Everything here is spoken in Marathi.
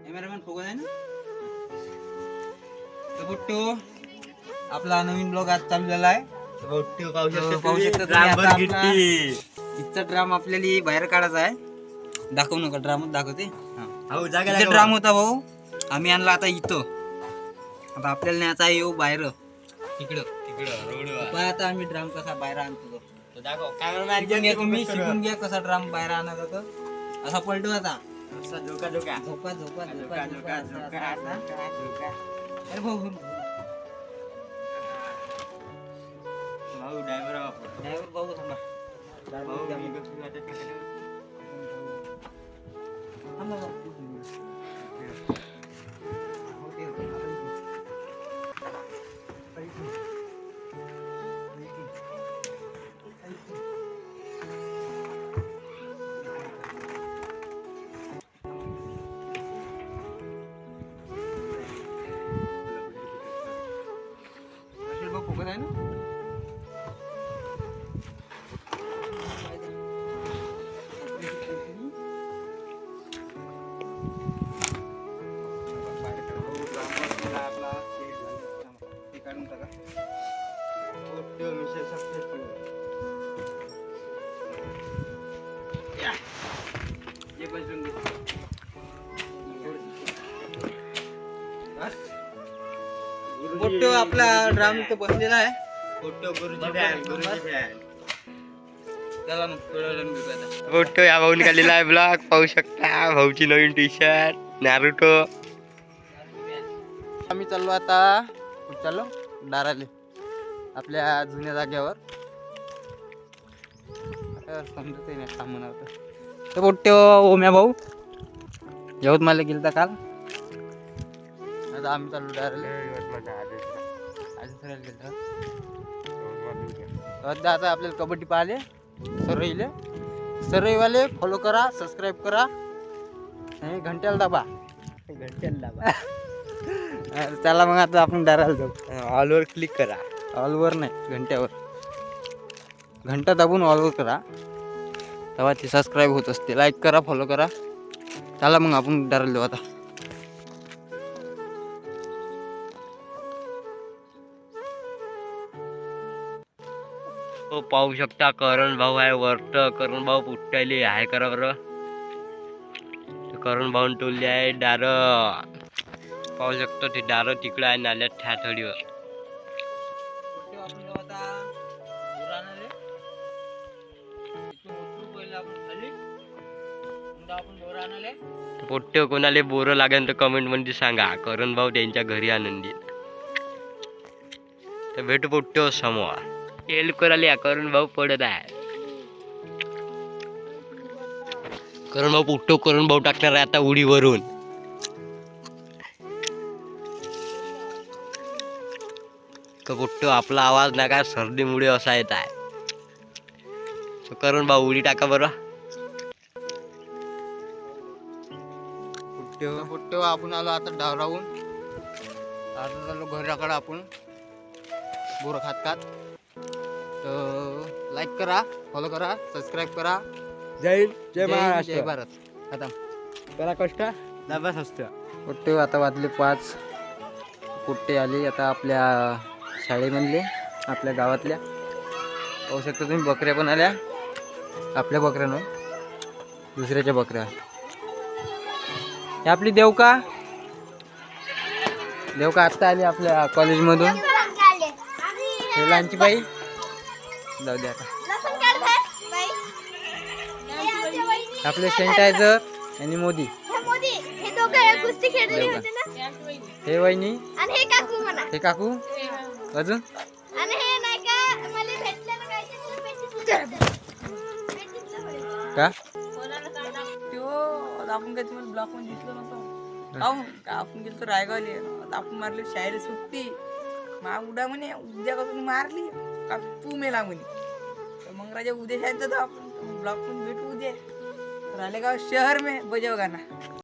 कॅमेरामॅन फोकस आहे ना. तर बुट्टू आपला नवीन ब्लॉग आज चालू झाला आहे. पाहू शकता इथचा ड्राम आपल्याला बाहेर काढायचा आहे. दाखवू नका, ड्रामच दाखवते. ड्राम होता भाऊ, आम्ही आणला आता इथं. आता आपल्याला न्यायचा आहे येऊ बाहेर तिकडं रोड. आता आम्ही ड्राम कसा बाहेर आणतो तुम्ही शिकून घ्या कसा ड्राम बाहेर आणायचा. तर असा पलटवायचा, झोका झोका झोका झोका झोका झोका झोका. अरे भाऊ ड्रायव्हर भाऊ थांबा. फोकस आहे ना. फोटो आपला ड्राम इथं बसलेला आहे. फोटो फोटो या भाऊने काढलेला आहे ब्लॉग पाहू शकता. भाऊची नवीन टी शर्ट नारुतो. आम्ही चाललो आता चाललो दाराले आपल्या जुन्या जागेवर. समजत नाही काम म्हणावं तर. फोटो ओम्या भाऊ यवतमाळला गेलता काल. आता आम्ही चाललो दाराले. आता आपल्याला कबड्डी पाहिले. सरईवाले फॉलो करा, सबस्क्राईब करा आणि घंट्याला दाबा. चला मग आता आपण दाराला जाऊ. ऑलवर क्लिक करा. ऑलवर नाही, घंट्यावर. घंटा दाबून ऑलवर करा, तेव्हा ते सबस्क्राईब होत असते. लाईक करा, फॉलो करा. चला मग आपण दाराला जाऊ आता. तो पाहू शकता करण भाऊ आहे वरत. करण भाऊ पुट्टायले आहे करा बरं. करण भाऊ टोलले आहे डार. पाहू शकतो ते डार तिकडे आहे नाल्यात ठ्याथडीवर. पोट्टे कोणाले बोर लागेल तर कमेंट मध्ये सांगा. करण भाऊ त्यांच्या घरी आनंदी. तर भेटू पोट्टे समोर. हेल्प करायला करण भाऊ पडत आहे. करण भाऊ पोट्टो करण भाऊ टाकणार आहे आता उडीवरून. पोट्टो आपला आवाज नका सर्दीमुळे असा येत आहे. करण भाऊ उडी टाका बरं. पोट्टे आपण आलो आता डावराहून. आता चाललो घराकडे आपण बोरं खात खात. तर लाईक करा, फॉलो करा, सबस्क्राईब करा. जय हिंद, जय महाराष्ट्र, जय भारत. खतम. करा कष्ट दाबास असतं. पोट्टे आता वाजले 5. पोट्टे आले आता आपल्या शाळेमधले, आपल्या गावातल्या. पाहू शकता तुम्ही बकऱ्या पण आल्या. आपल्या बकऱ्या नाही, दुसऱ्याच्या बकऱ्या. ही आपली देवका आत्ता आली आपल्या कॉलेजमधून. लहानची बाई जाऊ द्या. आता आपले सॅनिटायझर आणि मोदी. हे वहिनी, हे काकू, अजून का आपण काय तुम्हाला ब्लॉक मध्ये दिसलो नव्हतं. आपण गेलो तर रायगावले. आपण मारली शाळेला सुट्टी. मा उडा म्हणे उद्या करून मारली का तू मेला म्हणे. तर मग राजा उद्या शाळेत जातो आपण. ब्लॉक मध्ये भेटू उद्या. रालेगाव शहर में बजाव गाना.